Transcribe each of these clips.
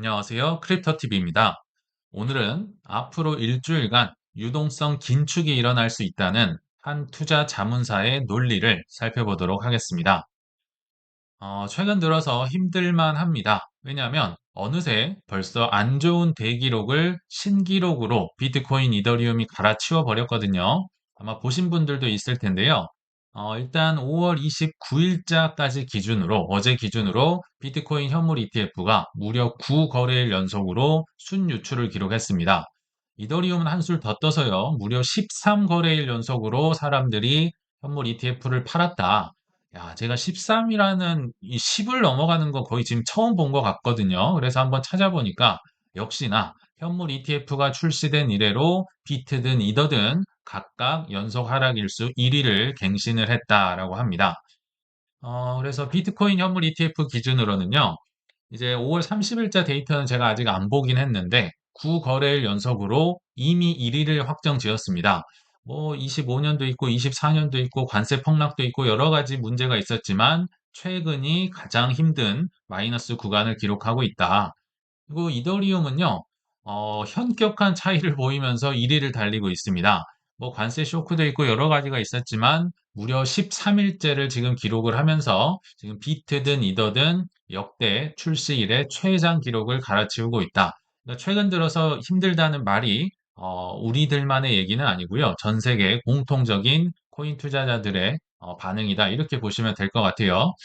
안녕하세요. 크립토TV입니다. 오늘은 앞으로 일주일간 유동성 긴축이 일어날 수 있다는 한 투자 자문사의 논리를 살펴보도록 하겠습니다. 최근 들어서 힘들만 합니다. 왜냐하면 어느새 벌써 안 좋은 대기록을 신기록으로 비트코인, 이더리움이 갈아치워 버렸거든요. 아마 보신 분들도 있을 텐데요. 일단 5월 29일자까지 기준으로, 어제 기준으로 비트코인 현물 ETF가 무려 9거래일 연속으로 순유출을 기록했습니다. 이더리움은 한술 더 떠서요. 무려 13거래일 연속으로 사람들이 현물 ETF를 팔았다. 야, 제가 13이라는 이 10을 넘어가는 거 거의 지금 처음 본 것 같거든요. 그래서 한번 찾아보니까 역시나 현물 ETF가 출시된 이래로 비트든 이더든 각각 연속 하락 일수 1위를 갱신을 했다라고 합니다. 그래서 비트코인 현물 ETF 기준으로는요. 이제 5월 30일자 데이터는 제가 아직 안 보긴 했는데 9거래일 연속으로 이미 1위를 확정 지었습니다. 뭐 25년도 있고 24년도 있고 관세 폭락도 있고 여러 가지 문제가 있었지만 최근이 가장 힘든 마이너스 구간을 기록하고 있다. 그리고 이더리움은요, 현격한 차이를 보이면서 1위를 달리고 있습니다. 뭐 관세 쇼크도 있고 여러 가지가 있었지만 무려 13일째를 지금 기록을 하면서 지금 비트든 이더든 역대 출시 이래 최장 기록을 갈아치우고 있다. 그러니까 최근 들어서 힘들다는 말이 우리들만의 얘기는 아니고요. 전 세계 공통적인 코인 투자자들의 반응이다. 이렇게 보시면 될 것 같아요.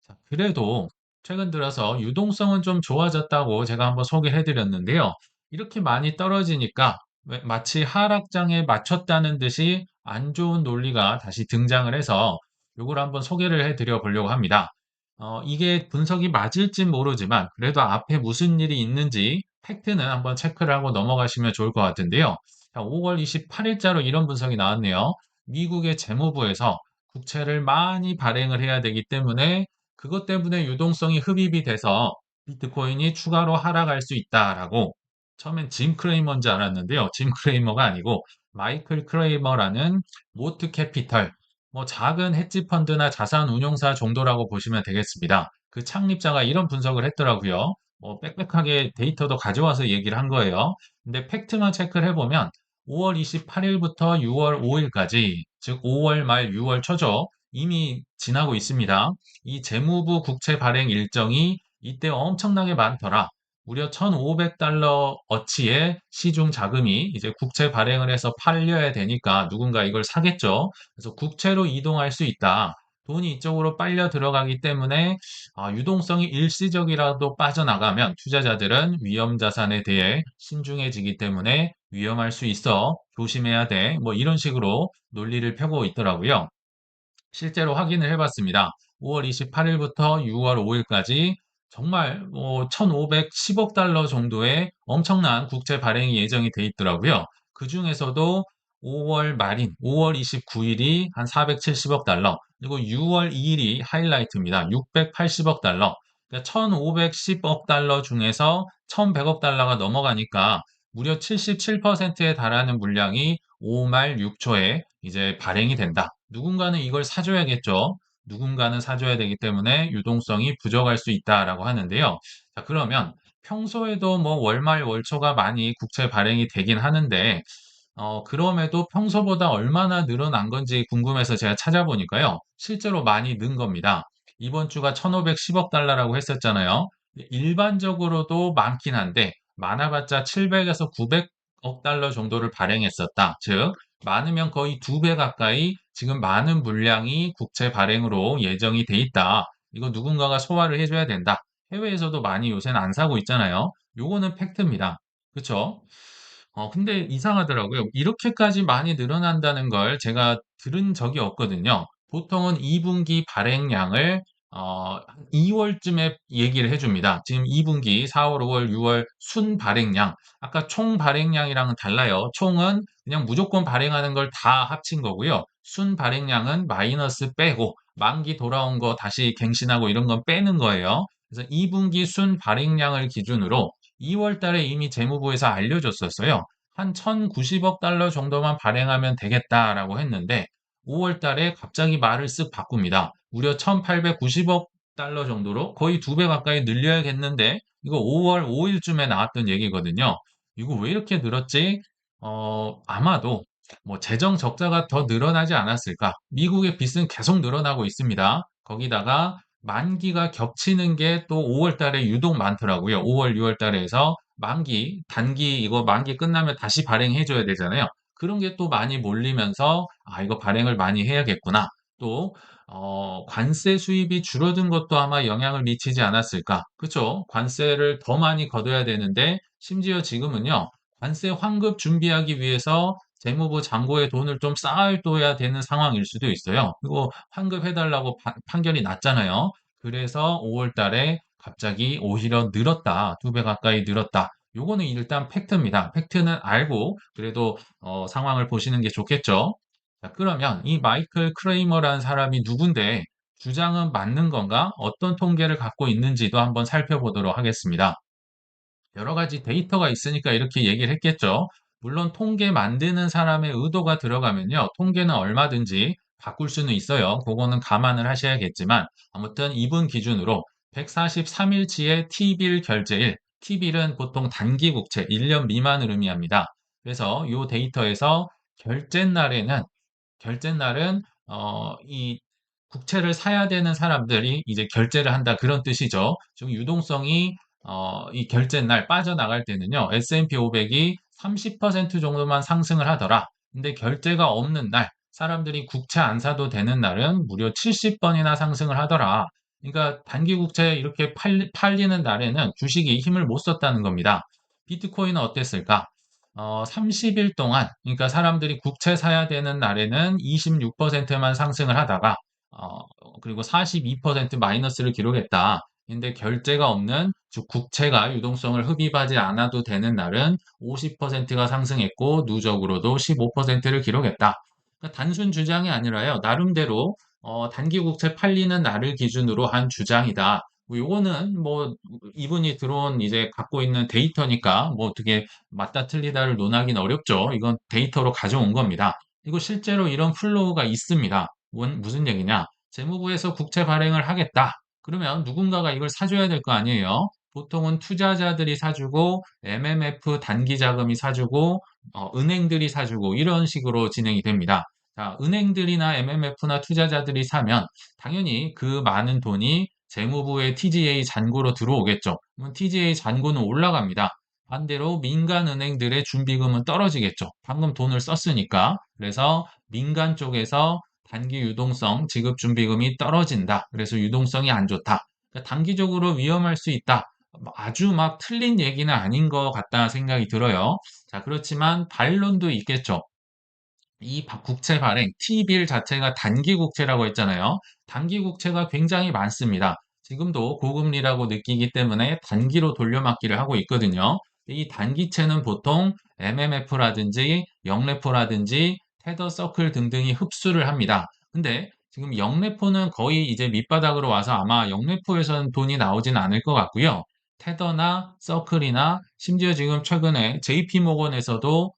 자, 그래도 최근 들어서 유동성은 좀 좋아졌다고 제가 한번 소개해 드렸는데요. 이렇게 많이 떨어지니까 마치 하락장에 맞췄다는 듯이 안 좋은 논리가 다시 등장을 해서 요걸 한번 소개를 해 드려 보려고 합니다. 이게 분석이 맞을진 모르지만 그래도 앞에 무슨 일이 있는지 팩트는 한번 체크를 하고 넘어가시면 좋을 것 같은데요. 자, 5월 28일자로 이런 분석이 나왔네요. 미국의 재무부에서 국채를 많이 발행을 해야 되기 때문에 그것 때문에 유동성이 흡입이 돼서 비트코인이 추가로 하락할 수 있다라고 처음엔 짐 크레이머인 줄 알았는데요. 짐 크레이머가 아니고 마이클 크레이머라는 모트 캐피털, 뭐 작은 헤지 펀드나 자산 운용사 정도라고 보시면 되겠습니다. 그 창립자가 이런 분석을 했더라고요. 뭐 빽빽하게 데이터도 가져와서 얘기를 한 거예요. 근데 팩트만 체크를 해보면 5월 28일부터 6월 5일까지, 즉 5월 말 6월 초죠. 이미 지나고 있습니다. 이 재무부 국채 발행 일정이 이때 엄청나게 많더라. 무려 1,500달러 어치의 시중 자금이 이제 국채 발행을 해서 팔려야 되니까 누군가 이걸 사겠죠. 그래서 국채로 이동할 수 있다. 돈이 이쪽으로 빨려 들어가기 때문에 유동성이 일시적이라도 빠져나가면 투자자들은 위험 자산에 대해 신중해지기 때문에 위험할 수 있어 조심해야 돼. 뭐 이런 식으로 논리를 펴고 있더라고요. 실제로 확인을 해봤습니다. 5월 28일부터 6월 5일까지 정말 뭐 1,510억 달러 정도의 엄청난 국채 발행이 예정이 돼 있더라고요. 그 중에서도 5월 말인 5월 29일이 한 470억 달러, 그리고 6월 2일이 하이라이트입니다. 680억 달러. 그러니까 1,510억 달러 중에서 1,100억 달러가 넘어가니까 무려 77%에 달하는 물량이 5말 6초에 이제 발행이 된다. 누군가는 이걸 사줘야겠죠. 누군가는 사줘야 되기 때문에 유동성이 부족할 수 있다라고 하는데요. 자, 그러면 평소에도 뭐 월말 월초가 많이 국채 발행이 되긴 하는데, 그럼에도 평소보다 얼마나 늘어난 건지 궁금해서 제가 찾아보니까요. 실제로 많이 는 겁니다. 이번 주가 1,510억 달러라고 했었잖아요. 일반적으로도 많긴 한데, 많아봤자 700에서 900억 달러 정도를 발행했었다. 즉, 많으면 거의 2배 가까이 지금 많은 물량이 국채 발행으로 예정이 돼 있다. 이거 누군가가 소화를 해줘야 된다. 해외에서도 많이 요새는 안 사고 있잖아요. 요거는 팩트입니다. 그쵸? 근데 이상하더라고요. 이렇게까지 많이 늘어난다는 걸 제가 들은 적이 없거든요. 보통은 2분기 발행량을 2월쯤에 얘기를 해줍니다. 지금 2분기 4월, 5월, 6월 순 발행량. 아까 총 발행량이랑은 달라요. 총은 그냥 무조건 발행하는 걸 다 합친 거고요. 순 발행량은 마이너스 빼고 만기 돌아온 거 다시 갱신하고 이런 건 빼는 거예요. 그래서 2분기 순 발행량을 기준으로 2월 달에 이미 재무부에서 알려줬었어요. 한 1,090억 달러 정도만 발행하면 되겠다라고 했는데 5월 달에 갑자기 말을 쓱 바꿉니다. 무려 1,890억 달러 정도로 거의 2배 가까이 늘려야겠는데 이거 5월 5일쯤에 나왔던 얘기거든요. 이거 왜 이렇게 늘었지? 아마도 뭐 재정 적자가 더 늘어나지 않았을까? 미국의 빚은 계속 늘어나고 있습니다. 거기다가 만기가 겹치는 게 또 5월 달에 유독 많더라고요. 5월, 6월 달에 해서 만기, 단기 이거 만기 끝나면 다시 발행해 줘야 되잖아요. 그런 게 또 많이 몰리면서 아, 이거 발행을 많이 해야겠구나. 또 관세 수입이 줄어든 것도 아마 영향을 미치지 않았을까? 그쵸? 관세를 더 많이 걷어야 되는데, 심지어 지금은요, 관세 환급 준비하기 위해서 재무부 잔고에 돈을 좀 쌓아둬야 되는 상황일 수도 있어요. 그리고 환급해달라고 판결이 났잖아요. 그래서 5월 달에 갑자기 오히려 늘었다. 2배 가까이 늘었다. 요거는 일단 팩트입니다. 팩트는 알고, 그래도 상황을 보시는 게 좋겠죠? 자, 그러면 이 마이클 크레이머라는 사람이 누군데 주장은 맞는 건가? 어떤 통계를 갖고 있는지도 한번 살펴보도록 하겠습니다. 여러 가지 데이터가 있으니까 이렇게 얘기를 했겠죠. 물론 통계 만드는 사람의 의도가 들어가면요. 통계는 얼마든지 바꿀 수는 있어요. 그거는 감안을 하셔야겠지만 아무튼 이분 기준으로 143일치의 T빌 결제일, T빌은 보통 단기 국채 1년 미만을 의미합니다. 그래서 이 데이터에서 결제 날에는 결제 날은 이 국채를 사야 되는 사람들이 이제 결제를 한다 그런 뜻이죠. 즉 유동성이 이 결제 날 빠져나갈 때는요. S&P 500이 30% 정도만 상승을 하더라. 근데 결제가 없는 날, 사람들이 국채 안 사도 되는 날은 무려 70번이나 상승을 하더라. 그러니까 단기 국채 이렇게 팔리는 날에는 주식이 힘을 못 썼다는 겁니다. 비트코인은 어땠을까? 30일 동안, 그러니까 사람들이 국채 사야 되는 날에는 26%만 상승을 하다가, 어, 그리고 42% 마이너스를 기록했다. 근데 결제가 없는, 즉 국채가 유동성을 흡입하지 않아도 되는 날은 50%가 상승했고, 누적으로도 15%를 기록했다. 그러니까 단순 주장이 아니라요, 나름대로 단기 국채 팔리는 날을 기준으로 한 주장이다. 뭐 요거는 뭐 이분이 들어온 이제 갖고 있는 데이터니까 뭐 어떻게 맞다 틀리다를 논하기는 어렵죠. 이건 데이터로 가져온 겁니다. 그리고 실제로 이런 플로우가 있습니다. 무슨 얘기냐? 재무부에서 국채 발행을 하겠다. 그러면 누군가가 이걸 사줘야 될 거 아니에요? 보통은 투자자들이 사주고 MMF 단기 자금이 사주고 은행들이 사주고 이런 식으로 진행이 됩니다. 자, 은행들이나 MMF나 투자자들이 사면 당연히 그 많은 돈이 재무부의 TGA 잔고로 들어오겠죠. 그러면 TGA 잔고는 올라갑니다. 반대로 민간 은행들의 준비금은 떨어지겠죠. 방금 돈을 썼으니까. 그래서 민간 쪽에서 단기 유동성 지급 준비금이 떨어진다. 그래서 유동성이 안 좋다. 그러니까 단기적으로 위험할 수 있다. 뭐 아주 막 틀린 얘기는 아닌 것 같다 생각이 들어요. 자, 그렇지만 반론도 있겠죠. 이 국채 발행, T빌 자체가 단기 국채라고 했잖아요. 단기 국채가 굉장히 많습니다. 지금도 고금리라고 느끼기 때문에 단기로 돌려막기를 하고 있거든요. 이 단기채는 보통 MMF라든지 영레포라든지 테더 서클 등등이 흡수를 합니다. 근데 지금 영레포는 거의 이제 밑바닥으로 와서 아마 영레포에서는 돈이 나오진 않을 것 같고요. 테더나 서클이나 심지어 지금 최근에 JP모건에서도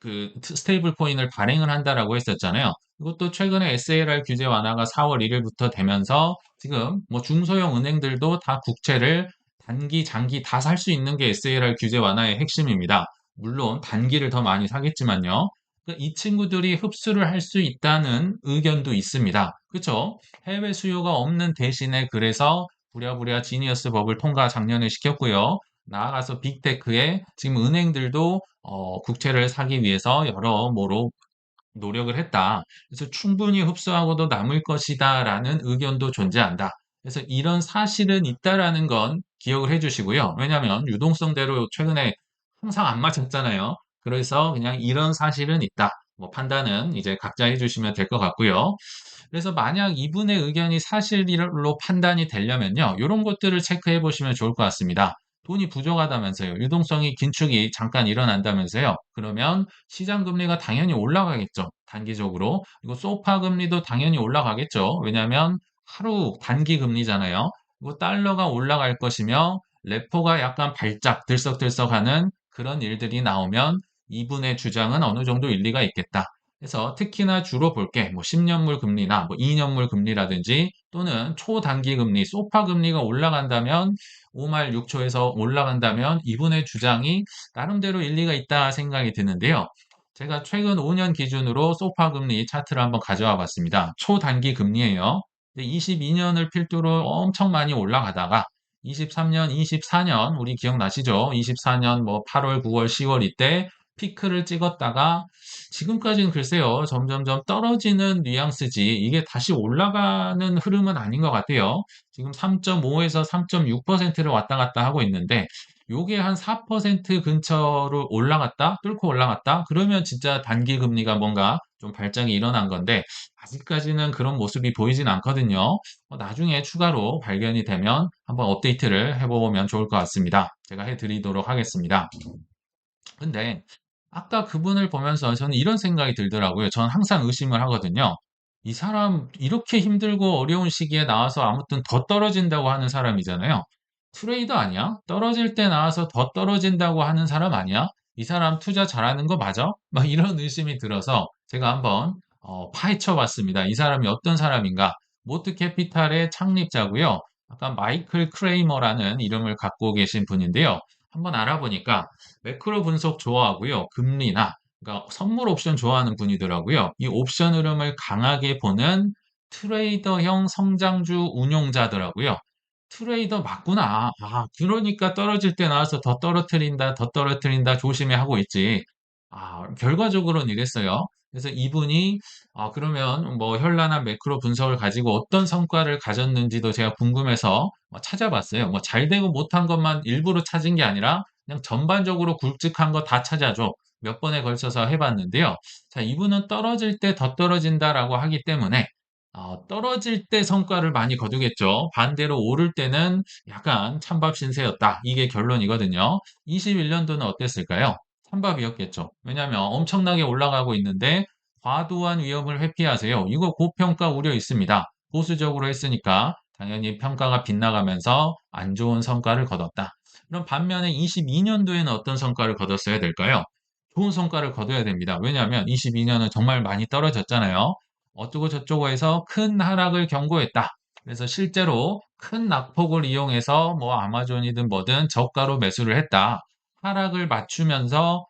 그 스테이블 코인을 발행을 한다라고 했었잖아요. 이것도 최근에 SAR 규제 완화가 4월 1일부터 되면서 지금 뭐 중소형 은행들도 다 국채를 단기, 장기 다 살 수 있는 게 SAR 규제 완화의 핵심입니다. 물론 단기를 더 많이 사겠지만요. 그러니까 이 친구들이 흡수를 할 수 있다는 의견도 있습니다. 그렇죠? 해외 수요가 없는 대신에 그래서 부랴부랴 지니어스 법을 통과 작년에 시켰고요. 나아가서 빅테크에 지금 은행들도 국채를 사기 위해서 여러모로 노력을 했다. 그래서 충분히 흡수하고도 남을 것이다라는 의견도 존재한다. 그래서 이런 사실은 있다라는 건 기억을 해주시고요. 왜냐하면 유동성대로 최근에 항상 안 맞았잖아요. 그래서 그냥 이런 사실은 있다. 뭐 판단은 이제 각자 해주시면 될 것 같고요. 그래서 만약 이분의 의견이 사실로 판단이 되려면요. 이런 것들을 체크해 보시면 좋을 것 같습니다. 돈이 부족하다면서요. 유동성이 긴축이 잠깐 일어난다면서요. 그러면 시장 금리가 당연히 올라가겠죠. 단기적으로. 그리고 소파 금리도 당연히 올라가겠죠. 왜냐하면 하루 단기 금리잖아요. 그리고 달러가 올라갈 것이며 레포가 약간 발작 들썩들썩하는 그런 일들이 나오면 이분의 주장은 어느 정도 일리가 있겠다. 그래서 특히나 주로 볼 게 뭐 10년물 금리나 뭐 2년물 금리라든지 또는 초단기 금리, 소파 금리가 올라간다면 5말 6초에서 올라간다면 이분의 주장이 나름대로 일리가 있다 생각이 드는데요. 제가 최근 5년 기준으로 소파 금리 차트를 한번 가져와 봤습니다. 초단기 금리예요. 22년을 필두로 엄청 많이 올라가다가 23년, 24년 우리 기억나시죠? 24년 뭐 8월, 9월, 10월 이때 피크를 찍었다가 지금까지는 글쎄요, 점점점 떨어지는 뉘앙스지 이게 다시 올라가는 흐름은 아닌 것 같아요. 지금 3.5에서 3.6%를 왔다 갔다 하고 있는데 요게 한 4% 근처로 올라갔다, 뚫고 올라갔다, 그러면 진짜 단기 금리가 뭔가 좀 발작이 일어난 건데 아직까지는 그런 모습이 보이진 않거든요. 나중에 추가로 발견이 되면 한번 업데이트를 해보면 좋을 것 같습니다. 제가 해드리도록 하겠습니다. 근데 아까 그분을 보면서 저는 이런 생각이 들더라고요. 저는 항상 의심을 하거든요. 이 사람 이렇게 힘들고 어려운 시기에 나와서 아무튼 더 떨어진다고 하는 사람이잖아요. 트레이더 아니야? 떨어질 때 나와서 더 떨어진다고 하는 사람 아니야? 이 사람 투자 잘하는 거 맞아? 막 이런 의심이 들어서 제가 한번 파헤쳐 봤습니다. 이 사람이 어떤 사람인가? 모트 캐피탈의 창립자고요. 아까 마이클 크레이머라는 이름을 갖고 계신 분인데요. 한번 알아보니까 매크로 분석 좋아하고요. 금리나 그러니까 선물 옵션 좋아하는 분이더라고요. 이 옵션 흐름을 강하게 보는 트레이더형 성장주 운용자더라고요. 트레이더 맞구나. 아, 그러니까 떨어질 때 나와서 더 떨어뜨린다, 더 떨어뜨린다 조심해 하고 있지. 아, 결과적으로는 이랬어요. 그래서 이분이 그러면 뭐 현란한 매크로 분석을 가지고 어떤 성과를 가졌는지도 제가 궁금해서 찾아봤어요. 뭐 잘 되고 못한 것만 일부러 찾은 게 아니라 그냥 전반적으로 굵직한 거 다 찾아줘. 몇 번에 걸쳐서 해봤는데요. 자, 이분은 떨어질 때 더 떨어진다라고 하기 때문에 떨어질 때 성과를 많이 거두겠죠. 반대로 오를 때는 약간 찬밥 신세였다. 이게 결론이거든요. 21년도는 어땠을까요? 찬밥이었겠죠. 왜냐하면 엄청나게 올라가고 있는데 과도한 위험을 회피하세요. 이거 고평가 우려 있습니다. 보수적으로 했으니까 당연히 평가가 빗나가면서 안 좋은 성과를 거뒀다. 그럼 반면에 22년도에는 어떤 성과를 거뒀어야 될까요? 좋은 성과를 거둬야 됩니다. 왜냐하면 22년은 정말 많이 떨어졌잖아요. 어쩌고 저쩌고 해서 큰 하락을 경고했다. 그래서 실제로 큰 낙폭을 이용해서 뭐 아마존이든 뭐든 저가로 매수를 했다. 하락을 맞추면서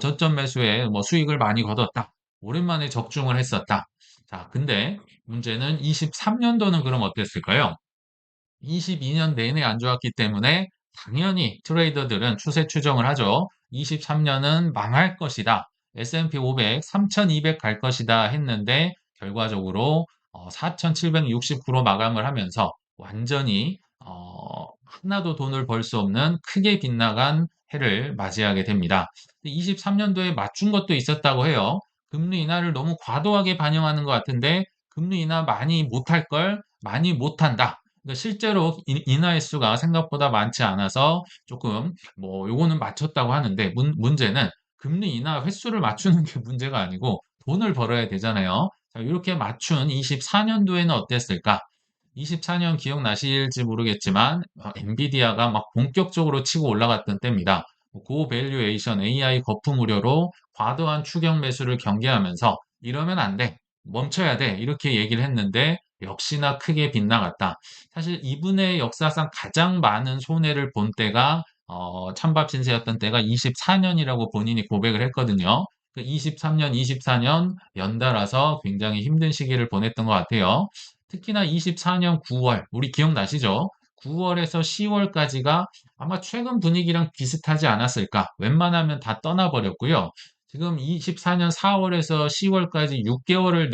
저점 매수에 뭐 수익을 많이 거뒀다. 오랜만에 적중을 했었다. 자, 근데 문제는 23년도는 그럼 어땠을까요? 22년 내내 안 좋았기 때문에 당연히 트레이더들은 추세 추정을 하죠. 23년은 망할 것이다. S&P 500 3,200 갈 것이다 했는데 결과적으로 4,769로 마감을 하면서 완전히 하나도 돈을 벌 수 없는 크게 빗나간 해를 맞이하게 됩니다. 23년도에 맞춘 것도 있었다고 해요. 금리 인하를 너무 과도하게 반영하는 것 같은데 금리 인하 많이 못할 걸 많이 못한다. 그러니까 실제로 인하 횟수가 생각보다 많지 않아서 조금 뭐 요거는 맞췄다고 하는데 문제는 금리 인하 횟수를 맞추는 게 문제가 아니고 돈을 벌어야 되잖아요. 자, 이렇게 맞춘 24년도에는 어땠을까? 24년 기억나실지 모르겠지만 엔비디아가 막 본격적으로 치고 올라갔던 때입니다. 고밸류에이션 AI 거품 우려로 과도한 추격 매수를 경계하면서 이러면 안 돼. 멈춰야 돼. 이렇게 얘기를 했는데 역시나 크게 빗나갔다. 사실 이분의 역사상 가장 많은 손해를 본 때가 찬밥 신세였던 때가 24년이라고 본인이 고백을 했거든요. 23년, 24년 연달아서 굉장히 힘든 시기를 보냈던 것 같아요. 특히나 24년 9월, 우리 기억나시죠? 9월에서 10월까지가 아마 최근 분위기랑 비슷하지 않았을까? 웬만하면 다 떠나버렸고요. 지금 24년 4월에서 10월까지 6개월을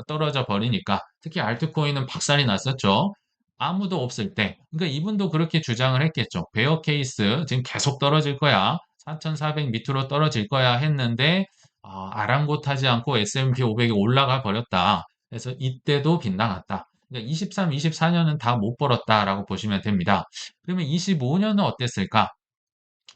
떨어져 버리니까 특히 알트코인은 박살이 났었죠. 아무도 없을 때. 그러니까 이분도 그렇게 주장을 했겠죠. 베어 케이스 지금 계속 떨어질 거야. 4,400 밑으로 떨어질 거야 했는데 아랑곳하지 않고 S&P 500이 올라가 버렸다. 그래서 이때도 빗나갔다. 그러니까 23, 24년은 다 못 벌었다라고 보시면 됩니다. 그러면 25년은 어땠을까?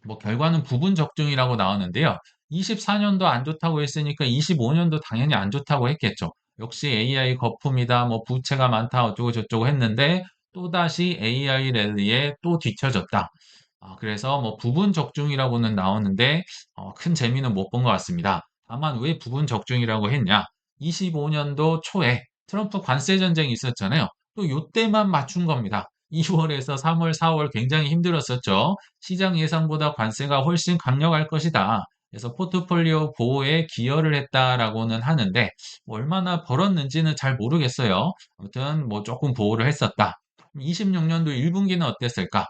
뭐 결과는 부분 적중이라고 나오는데요. 24년도 안 좋다고 했으니까 25년도 당연히 안 좋다고 했겠죠. 역시 AI 거품이다, 뭐 부채가 많다, 어쩌고 저쩌고 했는데 또다시 AI 랠리에 또 뒤처졌다. 그래서 뭐 부분 적중이라고는 나오는데 큰 재미는 못 본 것 같습니다. 다만 왜 부분 적중이라고 했냐? 25년도 초에 트럼프 관세 전쟁이 있었잖아요. 또 요때만 맞춘 겁니다. 2월에서 3월, 4월 굉장히 힘들었었죠. 시장 예상보다 관세가 훨씬 강력할 것이다. 그래서 포트폴리오 보호에 기여를 했다라고는 하는데 뭐 얼마나 벌었는지는 잘 모르겠어요. 아무튼 뭐 조금 보호를 했었다. 26년도 1분기는 어땠을까?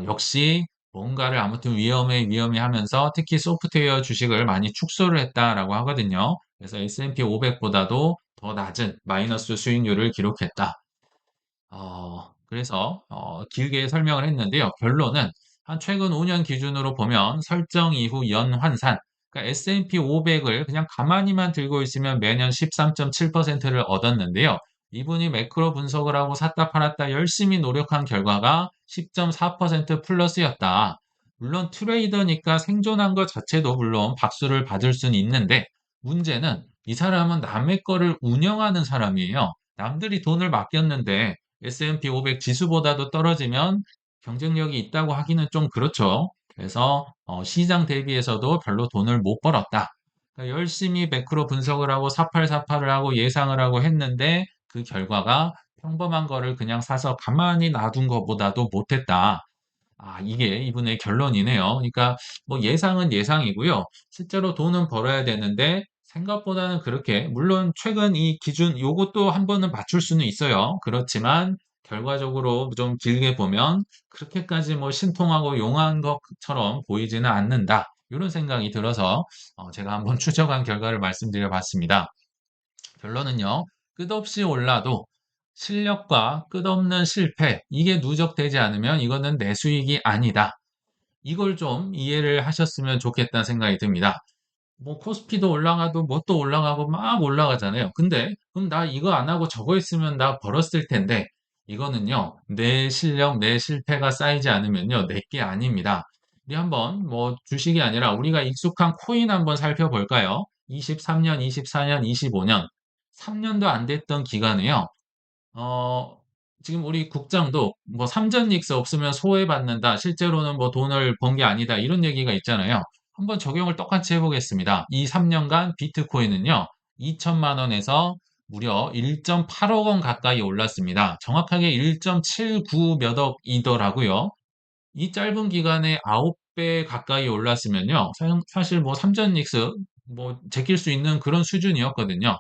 역시 뭔가를 아무튼 위험해 하면서 특히 소프트웨어 주식을 많이 축소를 했다라고 하거든요. 그래서 S&P 500보다도 더 낮은 마이너스 수익률을 기록했다. 그래서 길게 설명을 했는데요. 결론은 한 최근 5년 기준으로 보면 설정 이후 연환산, 그러니까 S&P 500을 그냥 가만히만 들고 있으면 매년 13.7%를 얻었는데요. 이분이 매크로 분석을 하고 샀다 팔았다 열심히 노력한 결과가 10.4% 플러스였다. 물론 트레이더니까 생존한 것 자체도 물론 박수를 받을 수는 있는데 문제는 이 사람은 남의 거를 운영하는 사람이에요. 남들이 돈을 맡겼는데 S&P 500 지수보다도 떨어지면 경쟁력이 있다고 하기는 좀 그렇죠. 그래서 시장 대비해서도 별로 돈을 못 벌었다. 그러니까 열심히 매크로 분석을 하고 사팔사팔을 하고 예상을 하고 했는데 그 결과가 평범한 거를 그냥 사서 가만히 놔둔 것보다도 못했다. 이게 이분의 결론이네요. 그러니까 뭐 예상은 예상이고요. 실제로 돈은 벌어야 되는데 생각보다는 그렇게 물론 최근 이 기준 요것도 한 번은 맞출 수는 있어요. 그렇지만 결과적으로 좀 길게 보면 그렇게까지 뭐 신통하고 용한 것처럼 보이지는 않는다. 이런 생각이 들어서 제가 한번 추적한 결과를 말씀드려 봤습니다. 결론은요. 끝없이 올라도 실력과 끝없는 실패, 이게 누적되지 않으면 이거는 내 수익이 아니다. 이걸 좀 이해를 하셨으면 좋겠다는 생각이 듭니다. 뭐 코스피도 올라가도 뭣도 올라가고 막 올라가잖아요. 근데 그럼 나 이거 안 하고 저거 했으면 나 벌었을 텐데 이거는요. 내 실력, 내 실패가 쌓이지 않으면요. 내 게 아닙니다. 우리 한번 뭐 주식이 아니라 우리가 익숙한 코인 한번 살펴볼까요? 23년, 24년, 25년 3년도 안 됐던 기간에요. 어, 지금 우리 국장도 뭐 삼전 닉스 없으면 소외받는다. 실제로는 뭐 돈을 번 게 아니다. 이런 얘기가 있잖아요. 한번 적용을 똑같이 해보겠습니다. 이 3년간 비트코인은요, 2천만 원에서 무려 1.8억 원 가까이 올랐습니다. 정확하게 1.79 몇 억이더라고요. 이 짧은 기간에 9배 가까이 올랐으면요, 사실 뭐 삼전 닉스 뭐 제낄 수 있는 그런 수준이었거든요.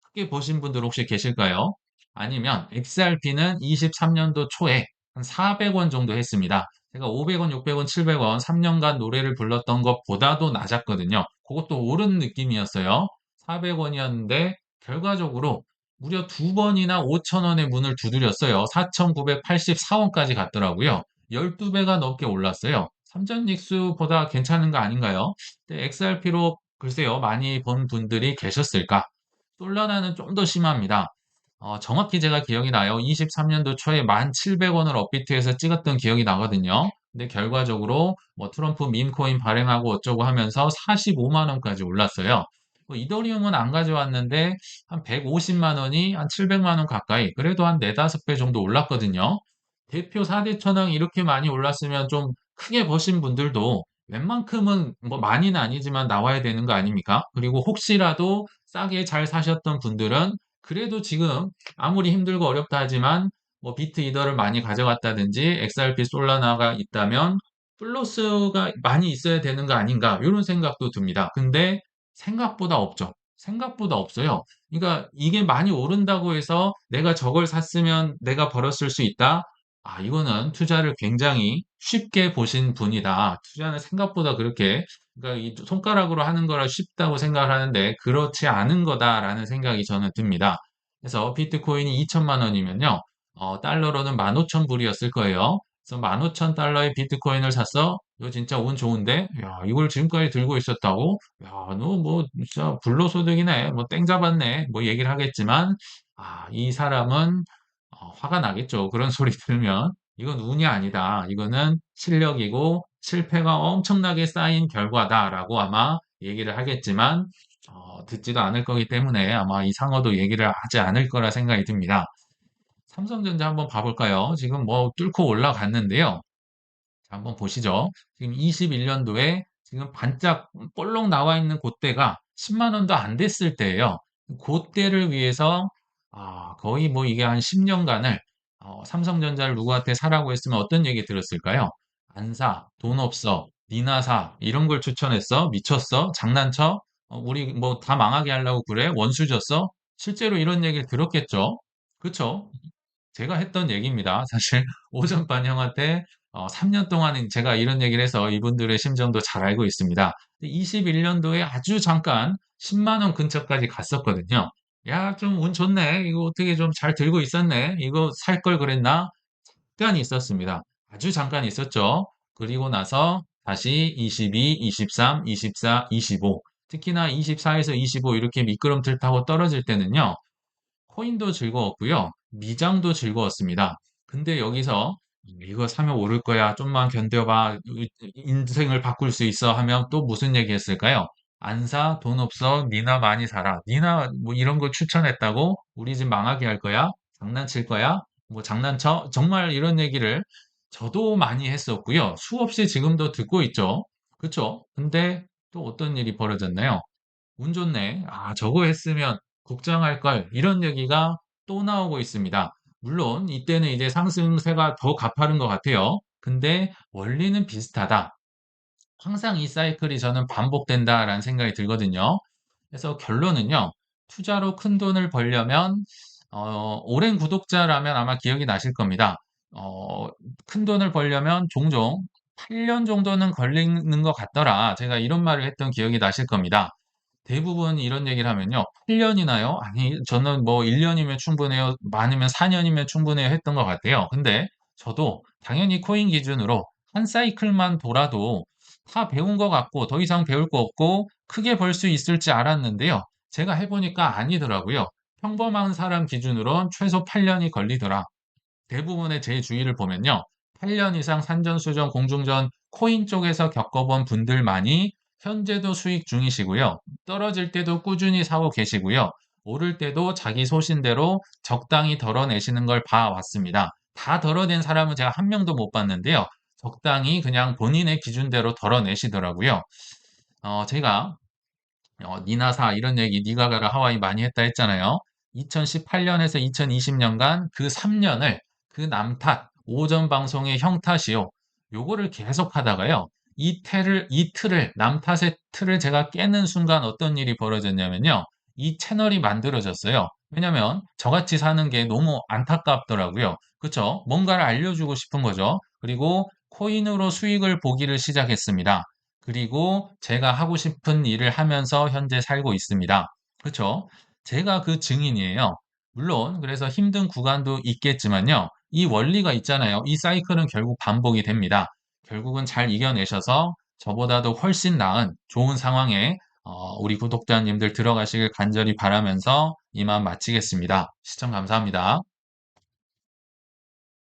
크게 보신 분들 혹시 계실까요? 아니면 XRP는 23년도 초에 한 400원 정도 했습니다. 제가 500원, 600원, 700원 3년간 노래를 불렀던 것보다도 낮았거든요. 그것도 오른 느낌이었어요. 400원이었는데 결과적으로 무려 두 번이나 5,000원의 문을 두드렸어요. 4,984원까지 갔더라고요. 12배가 넘게 올랐어요. 삼전닉스보다 괜찮은 거 아닌가요? XRP로 글쎄요, 많이 본 분들이 계셨을까? 솔라나는 좀 더 심합니다. 정확히 제가 기억이 나요. 23년도 초에 1,700원을 업비트에서 찍었던 기억이 나거든요. 근데 결과적으로 뭐 트럼프 밈코인 발행하고 어쩌고 하면서 45만 원까지 올랐어요. 뭐 이더리움은 안 가져왔는데 한 150만 원이 한 700만 원 가까이 그래도 한 4~5배 정도 올랐거든요. 대표 4대 천왕 이렇게 많이 올랐으면 좀 크게 버신 분들도 웬만큼은 뭐 많이는 아니지만 나와야 되는 거 아닙니까? 그리고 혹시라도 싸게 잘 사셨던 분들은 그래도 지금 아무리 힘들고 어렵다 하지만 뭐 비트 이더를 많이 가져갔다든지 XRP 솔라나가 있다면 플러스가 많이 있어야 되는 거 아닌가 이런 생각도 듭니다. 근데 생각보다 없죠. 생각보다 없어요. 그러니까 이게 많이 오른다고 해서 내가 저걸 샀으면 내가 벌었을 수 있다. 이거는 투자를 굉장히 쉽게 보신 분이다. 투자는 생각보다 그렇게 그러니까 이 손가락으로 하는 거라 쉽다고 생각을 하는데 그렇지 않은 거다라는 생각이 저는 듭니다. 그래서 비트코인이 2천만 원이면요. 달러로는 15,000불이었을 거예요. 그래서 15,000달러의 비트코인을 샀어? 이거 진짜 운 좋은데? 야, 이걸 지금까지 들고 있었다고? 야, 너 뭐 진짜 불로소득이네. 뭐 땡 잡았네. 뭐 얘기를 하겠지만 이 사람은 화가 나겠죠. 그런 소리 들으면. 이건 운이 아니다. 이거는 실력이고 실패가 엄청나게 쌓인 결과다라고 아마 얘기를 하겠지만 듣지도 않을 거기 때문에 아마 이 상어도 얘기를 하지 않을 거라 생각이 듭니다. 삼성전자 한번 봐볼까요? 지금 뭐 뚫고 올라갔는데요. 자, 한번 보시죠. 지금 21년도에 지금 반짝 볼록 나와 있는 고때가 10만 원도 안 됐을 때예요. 고때를 위해서 거의 뭐 이게 한 10년간을 삼성전자를 누구한테 사라고 했으면 어떤 얘기 들었을까요? 안 사, 돈 없어, 니나 사, 이런 걸 추천했어? 미쳤어? 장난쳐? 우리 뭐 다 망하게 하려고 그래? 원수 졌어? 실제로 이런 얘기를 들었겠죠? 그쵸? 제가 했던 얘기입니다. 사실 오전반 형한테 3년 동안 제가 이런 얘기를 해서 이분들의 심정도 잘 알고 있습니다. 21년도에 아주 잠깐 10만 원 근처까지 갔었거든요. 야, 좀 운 좋네. 이거 어떻게 좀 잘 들고 있었네. 이거 살 걸 그랬나? 잠깐 있었습니다. 아주 잠깐 있었죠. 그리고 나서 다시 22, 23, 24, 25. 특히나 24에서 25 이렇게 미끄럼틀 타고 떨어질 때는요. 코인도 즐거웠고요. 미장도 즐거웠습니다. 근데 여기서 이거 사면 오를 거야. 좀만 견뎌봐. 인생을 바꿀 수 있어 하면 또 무슨 얘기 했을까요? 안 사, 돈 없어, 니나 많이 살아. 니나 뭐 이런 거 추천했다고? 우리 집 망하게 할 거야? 장난칠 거야? 뭐 장난쳐? 정말 이런 얘기를 저도 많이 했었고요. 수없이 지금도 듣고 있죠. 그쵸? 근데 또 어떤 일이 벌어졌나요? 운 좋네. 저거 했으면 국장할 걸. 이런 얘기가 또 나오고 있습니다. 물론 이때는 이제 상승세가 더 가파른 것 같아요. 근데 원리는 비슷하다. 항상 이 사이클이 저는 반복된다라는 생각이 들거든요. 그래서 결론은요. 투자로 큰 돈을 벌려면 오랜 구독자라면 아마 기억이 나실 겁니다. 어, 큰 돈을 벌려면 종종 8년 정도는 걸리는 것 같더라. 제가 이런 말을 했던 기억이 나실 겁니다. 대부분 이런 얘기를 하면요. 8년이나요? 아니, 저는 뭐 1년이면 충분해요. 많으면 4년이면 충분해요. 했던 것 같아요. 근데 저도 당연히 코인 기준으로 한 사이클만 돌아도 다 배운 것 같고 더 이상 배울 거 없고 크게 벌 수 있을지 알았는데요. 제가 해보니까 아니더라고요. 평범한 사람 기준으론 최소 8년이 걸리더라. 대부분의 제 주위를 보면요. 8년 이상 산전수전, 공중전, 코인 쪽에서 겪어본 분들만이 현재도 수익 중이시고요. 떨어질 때도 꾸준히 사고 계시고요. 오를 때도 자기 소신대로 적당히 덜어내시는 걸 봐왔습니다. 다 덜어낸 사람은 제가 한 명도 못 봤는데요. 적당히 그냥 본인의 기준대로 덜어내시더라고요. 제가 니나사 이런 얘기 니가 가라 하와이 많이 했다 했잖아요. 2018년에서 2020년간 그 3년을 그 남 탓, 오전 방송의 형 탓이요. 요거를 계속 하다가요. 이 틀을, 남 탓의 틀을 제가 깨는 순간 어떤 일이 벌어졌냐면요. 이 채널이 만들어졌어요. 왜냐면 저같이 사는 게 너무 안타깝더라고요. 그쵸? 뭔가를 알려주고 싶은 거죠. 그리고 코인으로 수익을 보기를 시작했습니다. 그리고 제가 하고 싶은 일을 하면서 현재 살고 있습니다. 그렇죠? 제가 그 증인이에요. 물론 그래서 힘든 구간도 있겠지만요. 이 원리가 있잖아요. 이 사이클은 결국 반복이 됩니다. 결국은 잘 이겨내셔서 저보다도 훨씬 나은 좋은 상황에 우리 구독자님들 들어가시길 간절히 바라면서 이만 마치겠습니다. 시청 감사합니다.